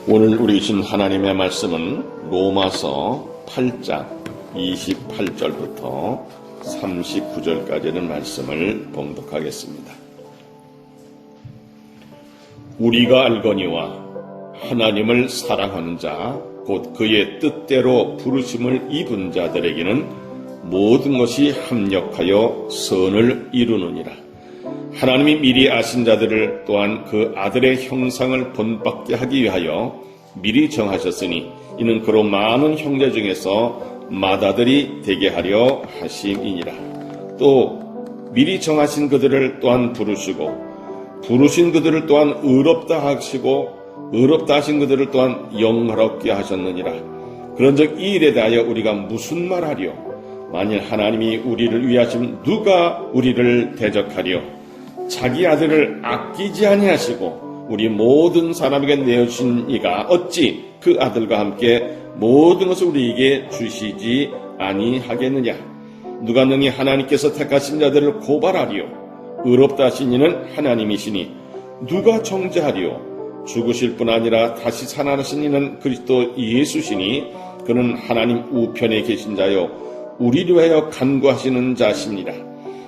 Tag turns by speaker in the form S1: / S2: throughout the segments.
S1: 오늘 우리 주신 하나님의 말씀은 로마서 8장 28절부터 39절까지는 말씀을 봉독하겠습니다. 우리가 알거니와 하나님을 사랑하는 자, 곧 그의 뜻대로 부르심을 입은 자들에게는 모든 것이 합력하여 선을 이루느니라. 하나님이 미리 아신 자들을 또한 그 아들의 형상을 본받게 하기 위하여 미리 정하셨으니 이는 그로 많은 형제 중에서 맏아들이 되게 하려 하심이니라. 또 미리 정하신 그들을 또한 부르시고 부르신 그들을 또한 의롭다 하시고 의롭다 하신 그들을 또한 영화롭게 하셨느니라. 그런즉 이 일에 대하여 우리가 무슨 말하리요? 만일 하나님이 우리를 위하시면 누가 우리를 대적하리요? 자기 아들을 아끼지 아니하시고 우리 모든 사람에게 내어주신 이가 어찌 그 아들과 함께 모든 것을 우리에게 주시지 아니하겠느냐? 누가 능히 하나님께서 택하신 자들을 고발하리요? 의롭다 하신 이는 하나님이시니 누가 정죄하리요? 죽으실 뿐 아니라 다시 살아나신 이는 그리스도 예수시니 그는 하나님 우편에 계신 자요 우리를 위하여 간구하시는 자십니다.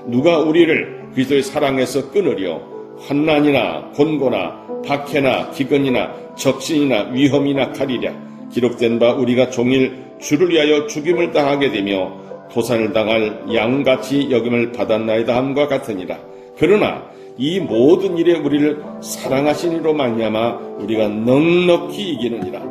S1: 누가 우리를 그리스도의 사랑에서 끊으려 환난이나 곤고나 박해나 기근이나 적신이나 위험이나 칼이랴. 기록된 바 우리가 종일 주를 위하여 죽임을 당하게 되며 도산을 당할 양같이 여김을 받았나이다 함과 같으니라. 그러나 이 모든 일에 우리를 사랑하신 이로 말미암아 우리가 넉넉히 이기느니라.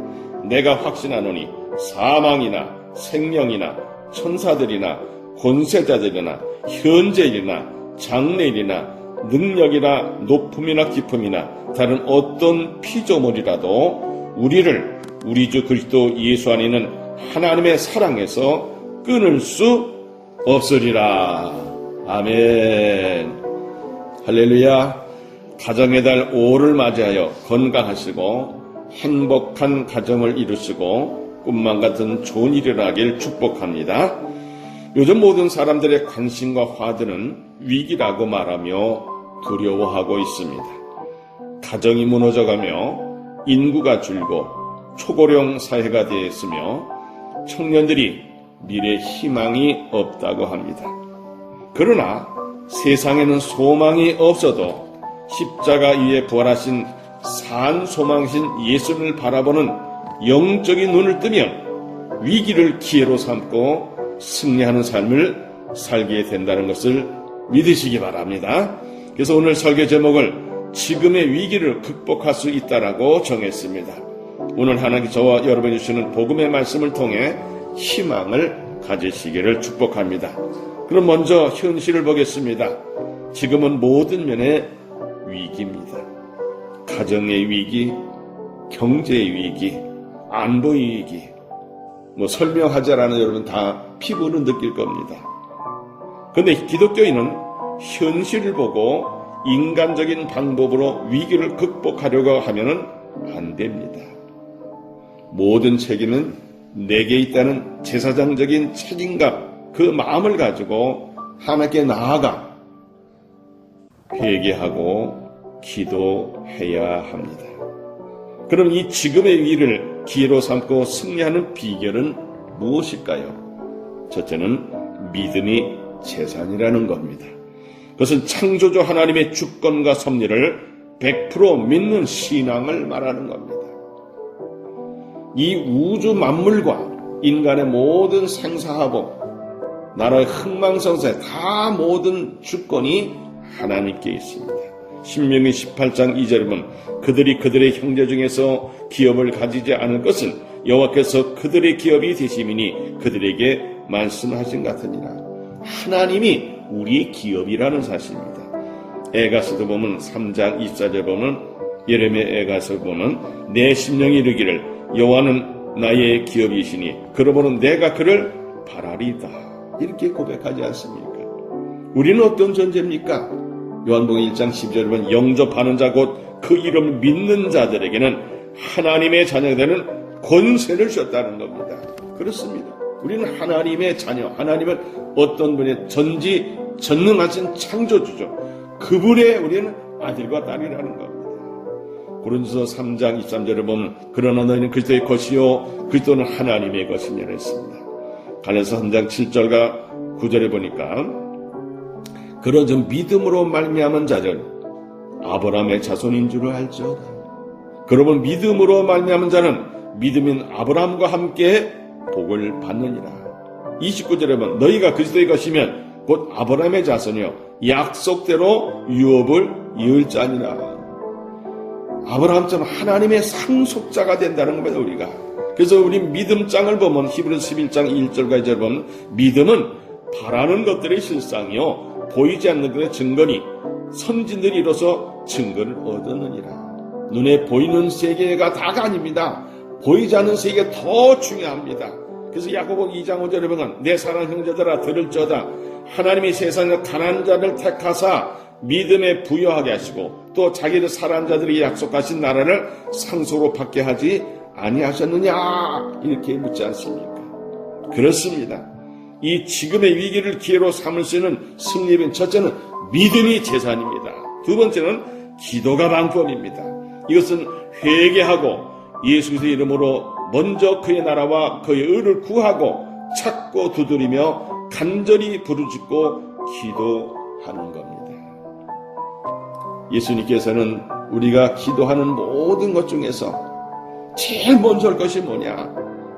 S1: 내가 확신하노니 사망이나 생명이나 천사들이나 권세자들이나 현재일이나 장래일이나 능력이나 높음이나 깊음이나 다른 어떤 피조물이라도 우리를 우리 주 그리스도 예수 안에 있는 하나님의 사랑에서 끊을 수 없으리라. 아멘. 할렐루야. 가정의 달 5를 맞이하여 건강하시고 행복한 가정을 이루시고 꿈만 같은 좋은 일이 일어나길 축복합니다. 요즘 모든 사람들의 관심과 화두는 위기라고 말하며 두려워하고 있습니다. 가정이 무너져가며 인구가 줄고 초고령 사회가 되어 있으며 청년들이 미래 희망이 없다고 합니다. 그러나 세상에는 소망이 없어도 십자가 위에 부활하신 산 소망이신 예수님을 바라보는 영적인 눈을 뜨면 위기를 기회로 삼고 승리하는 삶을 살게 된다는 것을 믿으시기 바랍니다. 그래서 오늘 설교 제목을 지금의 위기를 극복할 수 있다라고 정했습니다. 오늘 하나님께 저와 여러분이 주시는 복음의 말씀을 통해 희망을 가지시기를 축복합니다. 그럼 먼저 현실을 보겠습니다. 지금은 모든 면의 위기입니다. 가정의 위기, 경제의 위기, 안보의 위기, 설명하자라는 여러분 다 피부는 느낄 겁니다. 그런데 기독교인은 현실을 보고 인간적인 방법으로 위기를 극복하려고 하면은 안 됩니다. 모든 책임은 내게 있다는 제사장적인 책임감, 그 마음을 가지고 하나님께 나아가 회개하고 기도해야 합니다. 그럼 이 지금의 위기를 기회로 삼고 승리하는 비결은 무엇일까요? 첫째는 믿음이 재산이라는 겁니다. 그것은 창조주 하나님의 주권과 섭리를 100% 믿는 신앙을 말하는 겁니다. 이 우주 만물과 인간의 모든 생사화복, 나라의 흥망성쇠 다 모든 주권이 하나님께 있습니다. 신명기 18장 2절에 보면 그들이 그들의 형제 중에서 기업을 가지지 않을 것은 여호와께서 그들의 기업이 되심이니 그들에게 말씀하신 같으니라. 하나님이 우리의 기업이라는 사실입니다. 에가서도 보면 3장 24절에 보면 예레미야 에가서 보면 내 심령이 이르기를 여호와는 나의 기업이시니 그러므로 내가 그를 바라리다. 이렇게 고백하지 않습니까? 우리는 어떤 존재입니까? 요한복음 1장 10절에 보면 영접하는 자 곧 그 이름을 믿는 자들에게는 하나님의 자녀가 되는 권세를 주셨다는 겁니다. 그렇습니다. 우리는 하나님의 자녀, 하나님은 어떤 분의 전지전능하신 창조주죠. 그분의 우리는 아들과 딸이라는 겁니다. 고린도서 3장 23절에 보면 그러나 너희는 그리스도의 것이요 그리스도는 하나님의 것이니라 했습니다. 갈라디아서 3장 7절과 9절에 보니까 그러저 믿음으로 말미암은 자들 아브라함의 자손인 줄을 알지어다. 그러면 믿음으로 말미암은 자는 믿음인 아브라함과 함께 복을 받느니라. 29절에 보면 너희가 그리스도의 것이면 곧 아브라함의 자손이요 약속대로 유업을 이을 자니라. 아브라함처럼 하나님의 상속자가 된다는 겁니다. 우리가. 그래서 우리 믿음장을 보면 히브리서 11장 1절과 2절 보면 믿음은 바라는 것들의 실상이요 보이지 않는 것의 증거니 선진들이 이로써 증거를 얻었느니라. 눈에 보이는 세계가 다가 아닙니다. 보이지 않는 세계가 더 중요합니다. 그래서 야고보 2장 5절에 보면 내 사랑하는 형제들아 들을지어다 하나님이 세상에 가난한 자를 택하사 믿음에 부여하게 하시고 또 자기를 사랑하는 자들이 약속하신 나라를 상속으로 받게 하지 아니하셨느냐 이렇게 묻지 않습니까? 그렇습니다. 이 지금의 위기를 기회로 삼을 수 있는 승리는 첫째는 믿음이 재산입니다. 두 번째는 기도가 방법입니다. 이것은 회개하고 예수 그리스도의 이름으로 먼저 그의 나라와 그의 의를 구하고 찾고 두드리며 간절히 부르짖고 기도하는 겁니다. 예수님께서는 우리가 기도하는 모든 것 중에서 제일 먼저 할 것이 뭐냐?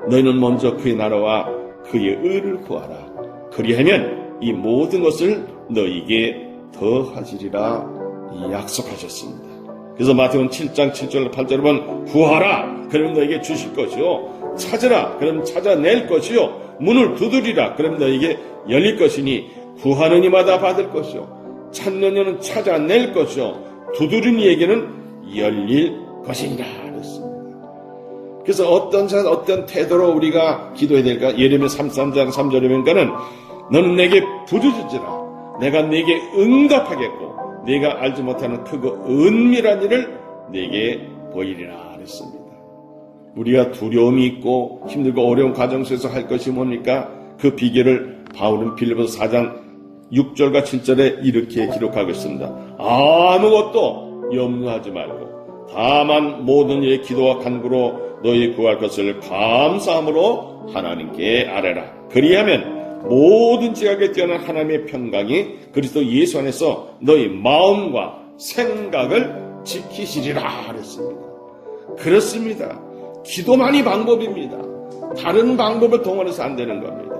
S1: 너희는 먼저 그의 나라와 그의 의를 구하라. 그리하면 이 모든 것을 너희에게 더하시리라 약속하셨습니다. 그래서 마태복음 7장 7절 8절에 보면 구하라 그러면 너에게 주실 것이요 찾으라 그러면 찾아낼 것이요 문을 두드리라 그러면 너에게 열릴 것이니 구하는 이마다 받을 것이요 찾는 이는 찾아낼 것이요 두드리는 이에게는 열릴 것이니라 그랬습니다. 그래서 어떤 태도로 우리가 기도해야 될까? 예레미야 33장 3절에 보니까는 너는 내게 부르짖으라 내가 내게 응답하겠고 네가 알지 못하는 크고 은밀한 일을 내게 보이리라 그랬습니다. 우리가 두려움이 있고 힘들고 어려운 과정 속에서 할 것이 뭡니까? 그 비결을 바울은 빌립보서 4장 6절과 7절에 이렇게 기록하고 있습니다. 아무것도 염려하지 말고 다만 모든 일에 기도와 간구로 너희 구할 것을 감사함으로 하나님께 아뢰라. 그리하면 모든 지각에 뛰어난 하나님의 평강이 그리스도 예수 안에서 너희 마음과 생각을 지키시리라 그랬습니다. 그렇습니다. 기도만이 방법입니다. 다른 방법을 동원해서 안 되는 겁니다.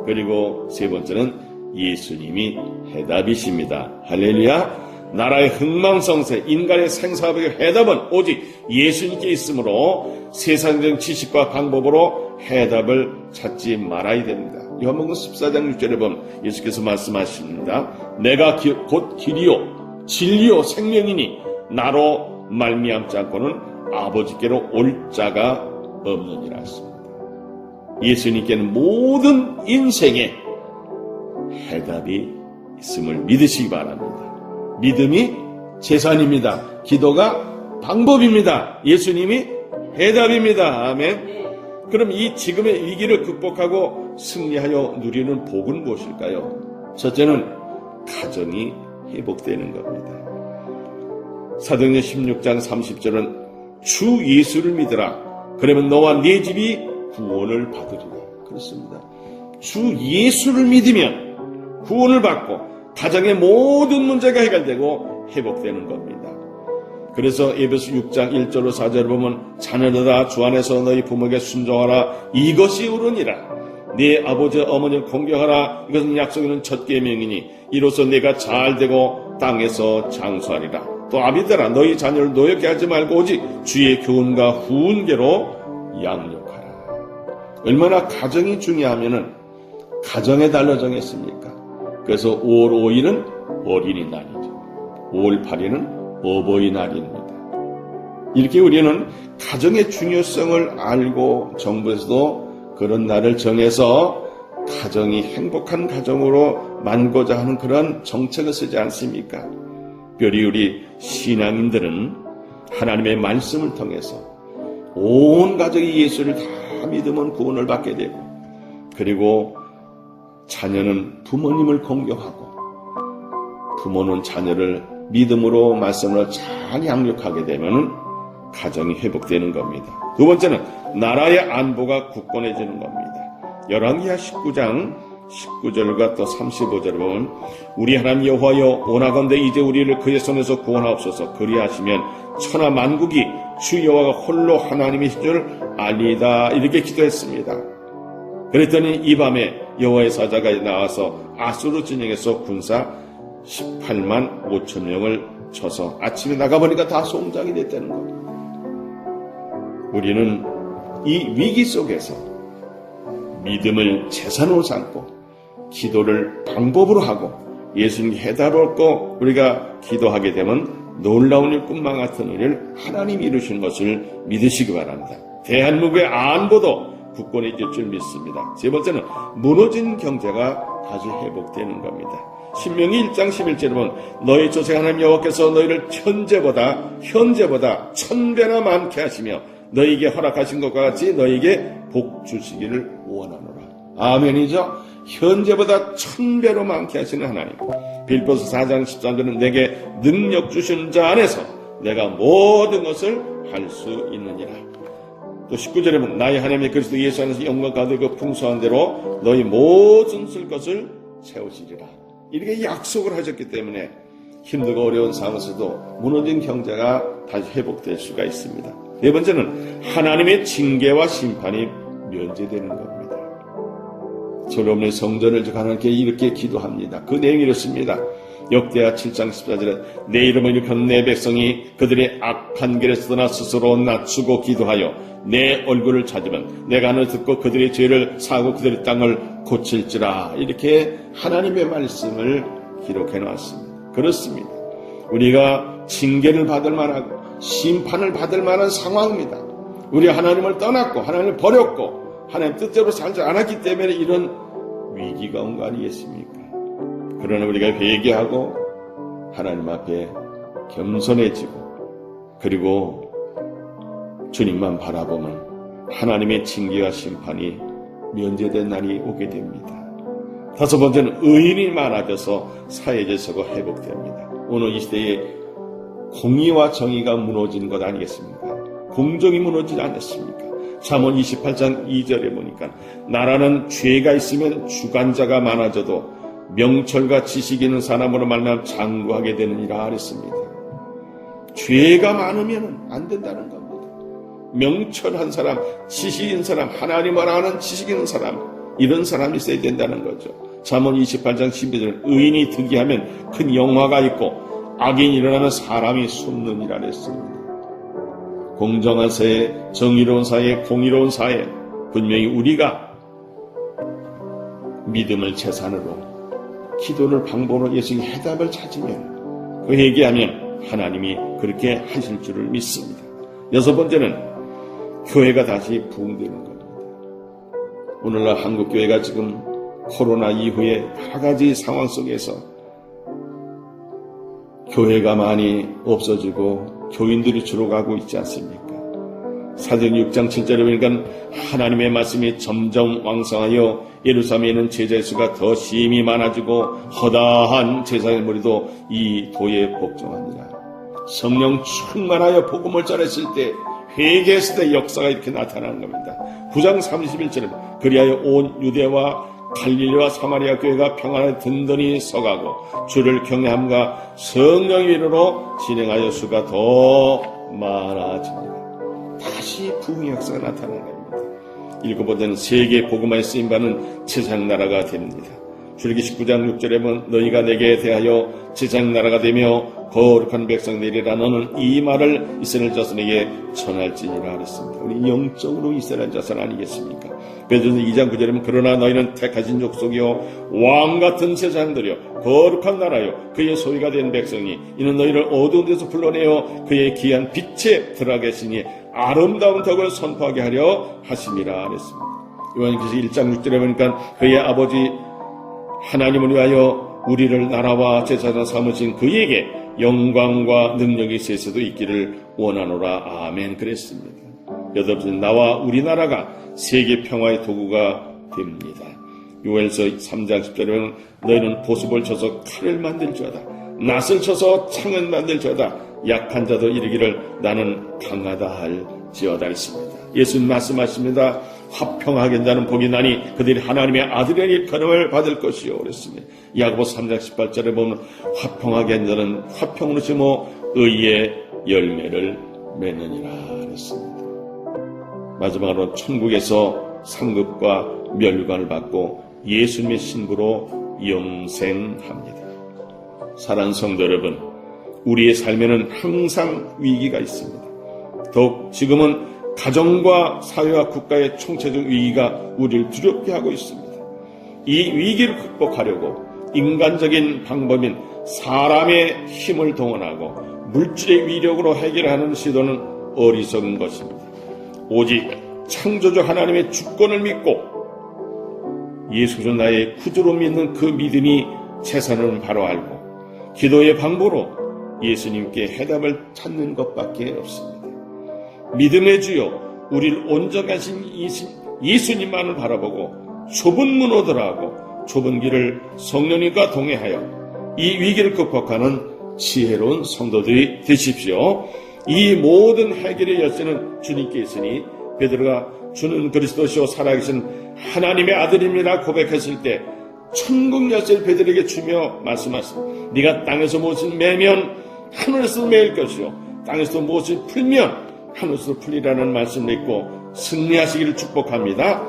S1: 그리고 세 번째는 예수님이 해답이십니다. 할렐루야. 나라의 흥망성쇠, 인간의 생사벽의 해답은 오직 예수님께 있으므로 세상적인 지식과 방법으로 해답을 찾지 말아야 됩니다. 요한복음 14장 6절에 보면 예수께서 말씀하십니다. 내가 곧 길이요 진리요 생명이니 나로 말미암지 않고는 아버지께로 올 자가 없느니라 했습니다. 예수님께는 모든 인생에 해답이 있음을 믿으시기 바랍니다. 믿음이 재산입니다. 기도가 방법입니다. 예수님이 해답입니다. 아멘. 그럼 이 지금의 위기를 극복하고 승리하여 누리는 복은 무엇일까요? 첫째는 가정이 회복되는 겁니다. 사도행전 16장 30절은 주 예수를 믿으라. 그러면 너와 네 집이 구원을 받으리라. 그렇습니다. 주 예수를 믿으면 구원을 받고 가정의 모든 문제가 해결되고 회복되는 겁니다. 그래서 에베소 6장 1절로 4절을 보면 자녀들아 주 안에서 너희 부모에게 순종하라. 이것이 옳으니라. 네 아버지 어머니를 공경하라. 이것은 약속 있는 첫 계명이니 이로써 내가 잘되고 땅에서 장수하리라. 또 아비들아 너희 자녀를 노엽게 하지 말고 오직 주의 교훈과 훈계로 양육하라. 얼마나 가정이 중요하면은 가정에 달려 정했습니까? 그래서 5월 5일은 어린이날이죠. 5월 8일은 어버이날입니다. 이렇게 우리는 가정의 중요성을 알고 정부에서도 그런 날을 정해서 가정이 행복한 가정으로 만들고자 하는 그런 정책을 쓰지 않습니까? 특별히 우리 신앙인들은 하나님의 말씀을 통해서 온 가족이 예수를 다 믿으면 구원을 받게 되고 그리고 자녀는 부모님을 공경하고 부모는 자녀를 믿음으로 말씀을 잘 양육하게 되면 가정이 회복되는 겁니다. 두 번째는 나라의 안보가 굳건해지는 겁니다. 열왕기하 19장 19절과 또 35절을 보면 우리 하나님 여호와여 원하건대 이제 우리를 그의 손에서 구원하옵소서. 그리하시면 천하 만국이 주 여호와가 홀로 하나님이신 줄 알리이다. 이렇게 기도했습니다. 그랬더니 이 밤에 여호와의 사자가 나와서 아수르 진영에서 군사 18만 5천 명을 쳐서 아침에 나가보니까 다 송장이 됐다는 겁니다. 우리는 이 위기 속에서 믿음을 재산으로 삼고 기도를 방법으로 하고 예수님께 해답을 우리가 기도하게 되면 놀라운 일 꿈만 같은 일을 하나님이 이루시는 것을 믿으시기 바랍니다. 대한민국의 안보도 굳건해질 줄 믿습니다. 세 번째는 무너진 경제가 다시 회복되는 겁니다. 신명기 1장 11절에 보면 너희 조상 하나님 여호와께서 너희를 현재보다 1000배나 많게 하시며 너희에게 허락하신 것과 같이 너희에게 복 주시기를 원하노라. 아멘이죠. 현재보다 1000배로 많게 하시는 하나님. 빌립보서 4장 13절은 내게 능력 주시는 자 안에서 내가 모든 것을 할 수 있느니라. 또 19절에 보면 나의 하나님의 그리스도 예수 안에서 영광 가득 풍성한 대로 너희 모든 쓸 것을 채우시리라. 이렇게 약속을 하셨기 때문에 힘들고 어려운 상황에서도 무너진 경제가 다시 회복될 수가 있습니다. 네 번째는 하나님의 징계와 심판이 면제되는 겁니다. 솔로몬의 성전을 하나님께 이렇게 기도합니다. 그 내용이 이렇습니다. 역대하 7장 14절에 내 이름을 일컫는 내 백성이 그들의 악한 길에서 떠나 스스로 낮추고 기도하여 내 얼굴을 찾으면 내가 하늘 듣고 그들의 죄를 사하고 그들의 땅을 고칠지라. 이렇게 하나님의 말씀을 기록해 놨습니다. 그렇습니다. 우리가 징계를 받을 만하고 심판을 받을 만한 상황입니다. 우리 하나님을 떠났고 하나님을 버렸고 하나님 뜻대로 살지 않았기 때문에 이런 위기가 온 거 아니겠습니까? 그러나 우리가 회개하고 하나님 앞에 겸손해지고 그리고 주님만 바라보면 하나님의 징계와 심판이 면제된 날이 오게 됩니다. 다섯 번째는 의인이 많아져서 사회 질서가 회복됩니다. 오늘 이 시대에 공의와 정의가 무너지는 것 아니겠습니까? 공정이 무너지지 않았습니까? 잠언 28장 2절에 보니까 나라는 죄가 있으면 주관자가 많아져도 명철과 지식 있는 사람으로 말미암아 장구하게 되느니라 그랬습니다. 죄가 많으면 안 된다는 겁니다. 명철한 사람, 지식 있는 사람, 하나님을 아는 지식 있는 사람, 이런 사람이 있어야 된다는 거죠. 잠언 28장 12절 의인이 득이하면 큰 영화가 있고 악인이 일어나면 사람이 숨느니라 그랬습니다. 공정한 사회, 정의로운 사회, 공의로운 사회, 분명히 우리가 믿음을 재산으로 기도를 방법으로 예수님의 해답을 찾으면 그 얘기하면 하나님이 그렇게 하실 줄을 믿습니다. 여섯 번째는 교회가 다시 부흥되는 겁니다. 오늘날 한국교회가 지금 코로나 이후에 여러 가지 상황 속에서 교회가 많이 없어지고 교인들이 줄어가고 있지 않습니까? 사도행 6장 7절에 보니까 하나님의 말씀이 점점 왕성하여 예루살렘에 있는 제자의 수가 더 심히 많아지고 허다한 제사의 무리도 이 도에 복종하니라. 성령 충만하여 복음을 전했을 때 회개했을 때 역사가 이렇게 나타나는 겁니다. 9장 31절에 그리하여 온 유대와 갈릴리와 사마리아 교회가 평안에 든든히 서가고 주를 경외함과 성령의 이르로 진행하여 수가 더 많아집니다. 다시 부흥의 역사가 나타나는 겁니다. 일곱 번째는 세계 복음화에 쓰임받는 제사장나라가 됩니다. 출애굽기 19장 6절에 보면 너희가 내게 대하여 제사장나라가 되며 거룩한 백성들이라 너는 이 말을 이스라엘 자손에게 전할지니라 그랬습니다. 우리 영적으로 이스라엘 자손 아니겠습니까? 베드로서 2장 9절에 보면 그러나 너희는 택하신 족속이요 왕같은 제사장들이요 거룩한 나라요 그의 소유가 된 백성이 이는 너희를 어두운 데서 불러내어 그의 귀한 빛에 들어가 계시니 아름다운 덕을 선포하게 하려 하심이라 그랬습니다. 요한계시록 1장 6절에 보니까 그의 아버지 하나님을 위하여 우리를 나라와 제사장 삼으신 그에게 영광과 능력이 세세도 있기를 원하노라. 아멘. 그랬습니다. 여덟 번째, 나와 우리나라가 세계 평화의 도구가 됩니다. 요엘서 3장 10절에 보면 너희는 보습을 쳐서 칼을 만들 줄아다. 낫을 쳐서 창을 만들저다 약한 자도 이르기를 나는 강하다 할지어다 했습니다. 예수님 말씀하십니다. 화평하게 자는 복이 나니 그들이 하나님의 아들의 일컬음을 받을 것이요 그랬습니다. 야고보서 3장 18절에 보면 화평하게 한 자는 화평으로 심어 의의 열매를 맺느니라 그랬습니다. 마지막으로 천국에서 상급과 면류관을 받고 예수님의 신부로 영생합니다. 사랑하는 성도 여러분, 우리의 삶에는 항상 위기가 있습니다. 더욱 지금은 가정과 사회와 국가의 총체적 위기가 우리를 두렵게 하고 있습니다. 이 위기를 극복하려고 인간적인 방법인 사람의 힘을 동원하고 물질의 위력으로 해결하는 시도는 어리석은 것입니다. 오직 창조주 하나님의 주권을 믿고 예수 그리스도 나의 구주로 믿는 그 믿음이 최선을 바로 알고 기도의 방법으로 예수님께 해답을 찾는 것밖에 없습니다. 믿음의 주여 우리를 온전하신 예수님만을 바라보고 좁은 문으로 들어가고 좁은 길을 성령님과 동행하여 이 위기를 극복하는 지혜로운 성도들이 되십시오. 이 모든 해결의 열쇠는 주님께 있으니 베드로가 주는 그리스도시요 살아계신 하나님의 아들입니다 고백했을 때 천국 열쇠를 베드로에게 주며 말씀하십니다. 네가 땅에서 무엇을 매면 하늘에서 매일 것이요 땅에서 무엇을 풀면 하늘에서 풀리라는 말씀을 읽고 승리하시기를 축복합니다.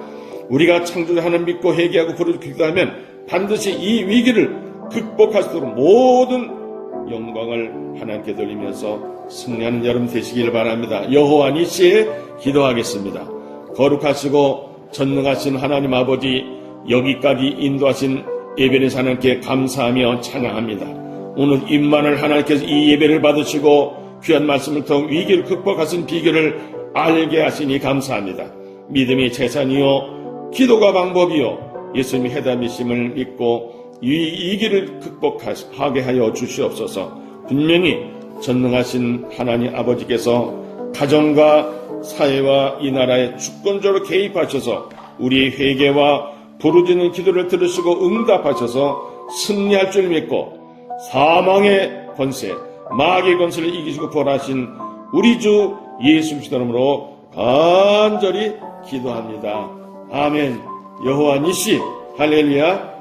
S1: 우리가 창조주 하나님 믿고 회개하고 부르짖고 기도하면 반드시 이 위기를 극복할 수 있도록 모든 영광을 하나님께 돌리면서 승리하는 여러분 되시길 바랍니다. 여호와 니시에 기도하겠습니다. 거룩하시고 전능하신 하나님 아버지, 여기까지 인도하신 예배는 하나님께 감사하며 찬양합니다. 오늘 임만을 하나님께서 이 예배를 받으시고 귀한 말씀을 통해 위기를 극복하신 비결을 알게 하시니 감사합니다. 믿음이 재산이요 기도가 방법이요 예수님이 해답이심을 믿고 이 위기를 극복하게 하여 주시옵소서. 분명히 전능하신 하나님 아버지께서 가정과 사회와 이 나라에 주권적으로 개입하셔서 우리의 회개와 부르짖는 기도를 들으시고 응답하셔서 승리할 줄 믿고 사망의 권세, 마귀의 권세를 이기시고 부활하신 우리 주 예수 그리스도 이름으로 간절히 기도합니다. 아멘. 여호와 니시 할렐루야.